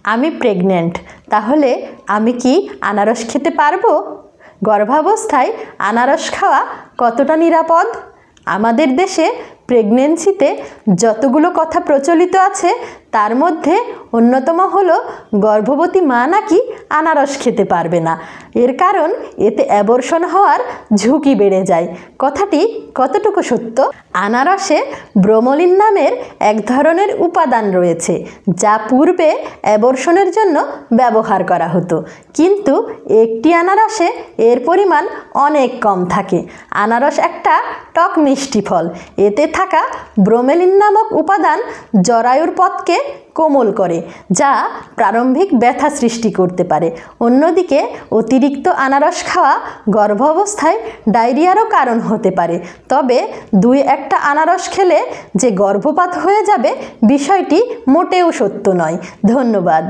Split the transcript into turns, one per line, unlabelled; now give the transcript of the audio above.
আমি প্রেগন্যান্ট, তাহলে আমি কি আনারস খেতে পারবো? গর্ভাবস্থায় আনারস খাওয়া কতটা নিরাপদ? আমাদের দেশে প্রেগন্যান্সিতে যতগুলো কথা প্রচলিত আছে তার মধ্যে অন্যতম হলো গর্ভবতী মা নাকি আনারস খেতে পারবে না, এর কারণ এতে অ্যাবর্শন হওয়ার ঝুঁকি বেড়ে যায়। কথাটি কতটুকু সত্য? আনারসে ব্রোমোলিন নামের এক ধরনের উপাদান রয়েছে যা পূর্বে অ্যাবর্শনের জন্য ব্যবহার করা হতো, কিন্তু একটি আনারসে এর পরিমাণ অনেক কম থাকে। আনারস একটা টক মিষ্টি ফল, এতে থাকা ব্রোমেলিন নামক উপাদান জরায়ুর পথকে কোমল করে, যা প্রারম্ভিক ব্যথা সৃষ্টি করতে পারে। অন্যদিকে অতিরিক্ত আনারস খাওয়া গর্ভাবস্থায় ডায়রিয়ারও কারণ হতে পারে, তবে 2-1টা আনারস খেলে যে গর্ভপাত হয়ে যাবে বিষয়টি মোটেও সত্য নয়। ধন্যবাদ।